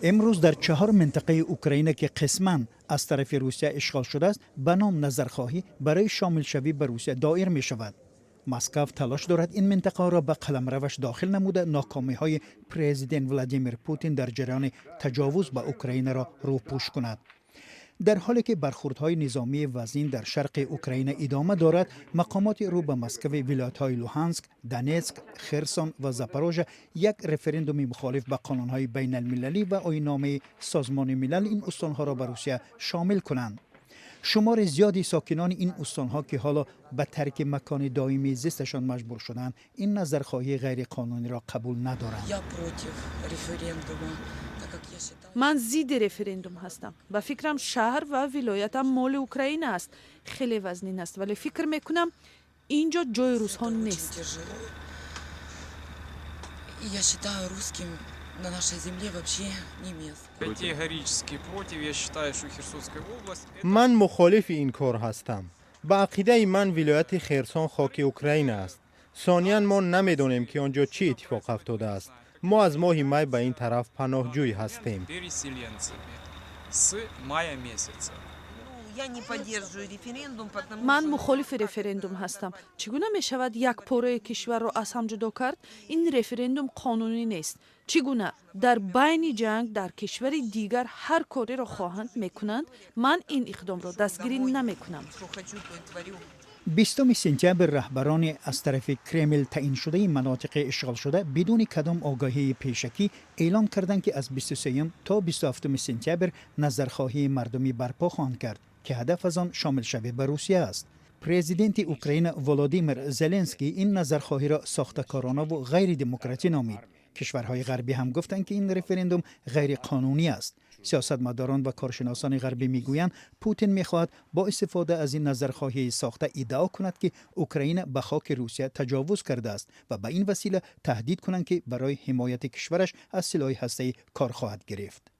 امروز در 4 منطقه اوکراین که قسماً از طرف روسیه اشغال شده است به نام نظرخواهی برای شامل شوی به روسیه دایر می شود. مسکو تلاش دارد این منطقه را به قلمروش داخل نموده ناکامی های پرزیدنت ولادیمیر پوتین در جریان تجاوز به اوکراین را روپوش کند. در حالی که برخوردهای نظامی وزین در شرق اوکراین ادامه دارد، مقامات رو به مسکو ولایت‌های لوهانسک، دونتسک، خرسون و زاپاروژه یک رفراندوم مخالف به قانون‌های بین المللی و آیین‌نامه سازمان ملل این استان‌ها را به روسیه شامل کنند. شمار زیادی ساکنان این استان‌ها که حالا به ترک مکان دائمی زیستشان مجبور شدند، این نظرخواهی غیر قانونی را قبول ندارند. من ضد رفراندوم هستم و فکرم شهر و ولایتم مال اوکراین است. خیلی وزنین است ولی فکر میکنم اینجا جای روس‌ها نیست. Я считаю, русским на нашей земле вообще не место. Категорически против. Я считаю, что Херсонская область... من مخالف این کار هستم. به عقیده من ولایت خرسون خاک اوکراین است. ثانیاً ما نمیدونیم که آنجا چه اتفاق افتاده است. ما از ماه می به این طرف پناهجوی هستیم. من مخالف رفراندوم هستم. چگونه می شود یک پاره کشور را از هم جدا کرد؟ این رفراندوم قانونی نیست. چگونه در بین جنگ در کشور دیگر هر کاری را خواهند میکنند؟ من این اقدام را دستگیری نمی کنم. 20 سپتامبر رهبران از طرف کرمل تعیین شده مناطق اشغال شده بدون کدام آگاهی پیشکی اعلام کردند که از 23 تا 27 سپتامبر نظرخواهی مردمی برپا خواهند کرد که هدف از آن شامل شوی به روسیه است. پرزیدنت اوکراین ولادیمیر زلنسکی این نظرخواهی را ساخته‌کارانه و غیر دموکراتی نامید. کشورهای غربی هم گفتند که این رفراندوم غیر قانونی است. سیاستمداران و کارشناسان غربی میگویند پوتین میخواهد با استفاده از این نظرخواهی ساخته ادعا کند که اوکراین به خاک روسیه تجاوز کرده است و به این وسیله تهدید کنند که برای حمایت کشورش از سلاح هسته‌ای کار خواهد گرفت.